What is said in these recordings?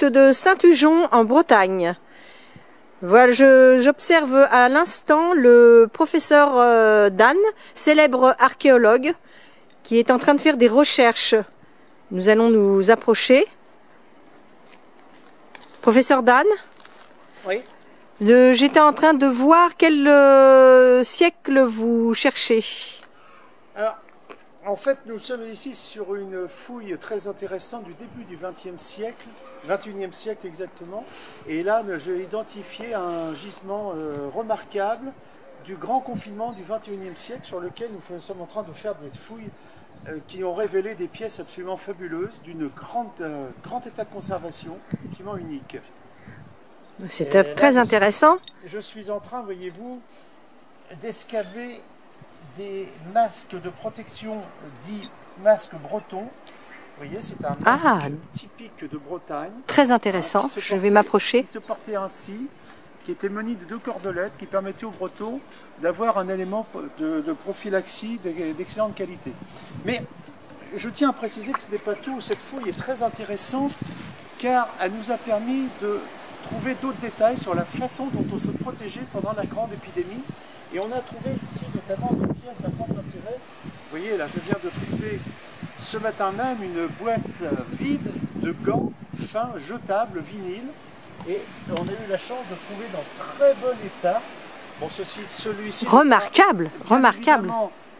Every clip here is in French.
De Saint-Tujon en Bretagne. Voilà, j'observe à l'instant le professeur Dan, célèbre archéologue, qui est en train de faire des recherches. Nous allons nous approcher. Professeur Dan? Oui. J'étais en train de voir quel siècle vous cherchez. Alors, en fait, nous sommes ici sur une fouille très intéressante du début du XXe siècle, 21e siècle exactement. Et là, j'ai identifié un gisement remarquable du grand confinement du XXIe siècle sur lequel nous sommes en train de faire des fouilles qui ont révélé des pièces absolument fabuleuses, d'une grand état de conservation, absolument unique. C'était très intéressant. Je suis en train, voyez-vous, d'escaver des masques de protection dits masques bretons. Vous voyez, c'est un masque typique de Bretagne. Très intéressant, je vais m'approcher. Qui se portait ainsi, qui était muni de 2 cordelettes, qui permettait aux Bretons d'avoir un élément de prophylaxie d'excellente qualité. Mais je tiens à préciser que ce n'est pas tout. Cette fouille est très intéressante car elle nous a permis de trouver d'autres détails sur la façon dont on se protégeait pendant la grande épidémie. Et on a trouvé ici notamment des pièces d'un grand intérêt. Vous voyez, là, je viens de trouver ce matin même une boîte vide de gants fins jetables vinyle. Et on a eu la chance de trouver dans très bon état. Bon, celui-ci. Remarquable, remarquable.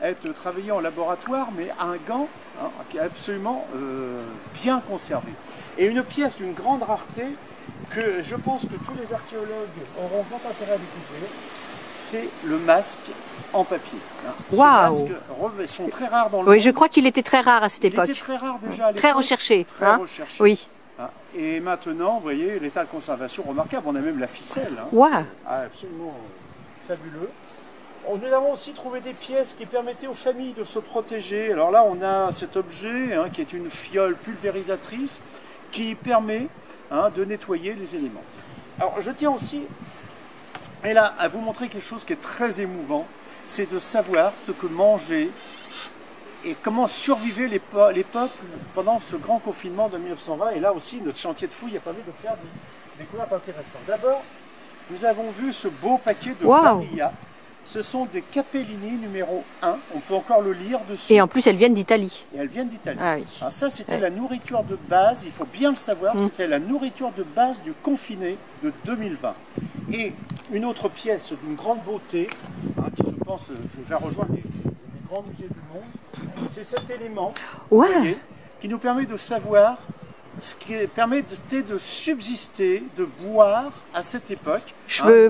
Être travaillé en laboratoire, mais un gant qui est absolument bien conservé. Et une pièce d'une grande rareté que je pense que tous les archéologues auront grand intérêt à découvrir. C'est le masque en papier. Waouh! Ces masques sont très rares dans le monde. Oui, je crois qu'il était très rare à cette époque. Il était très rare déjà à l'époque. Très recherché. Très recherché. Oui. Et maintenant, vous voyez, l'état de conservation remarquable. On a même la ficelle. Wow. Absolument fabuleux. Nous avons aussi trouvé des pièces qui permettaient aux familles de se protéger. Alors là, on a cet objet qui est une fiole pulvérisatrice qui permet de nettoyer les éléments. Alors, je tiens aussi... Et là, à vous montrer quelque chose qui est très émouvant, c'est de savoir ce que mangeaient et comment survivaient les peuples pendant ce grand confinement de 1920. Et là aussi, notre chantier de fouille a permis de faire des découvertes intéressantes. D'abord, nous avons vu ce beau paquet de barilla. Ce sont des capellini numéro 1, on peut encore le lire dessus. Et en plus, elles viennent d'Italie. Et elles viennent d'Italie. Ah, oui. Alors ça, c'était la nourriture de base, il faut bien le savoir, c'était la nourriture de base du confiné de 2020. Et une autre pièce d'une grande beauté, qui je pense va rejoindre les grands musées du monde, c'est cet élément voyez, qui nous permet de savoir ce qui permettait de subsister, de boire à cette époque.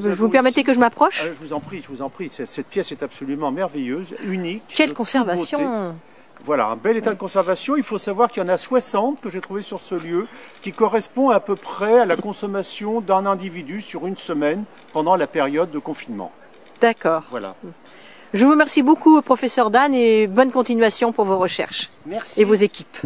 Vous permettez que je m'approche? Je vous en prie, je vous en prie. Cette pièce est absolument merveilleuse, unique. Quelle conservation! Voilà, un bel état de conservation. Il faut savoir qu'il y en a 60 que j'ai trouvé sur ce lieu, qui correspond à peu près à la consommation d'un individu sur une semaine pendant la période de confinement. D'accord. Voilà. Je vous remercie beaucoup, professeur Dan, et bonne continuation pour vos recherches. Merci. Et vos équipes.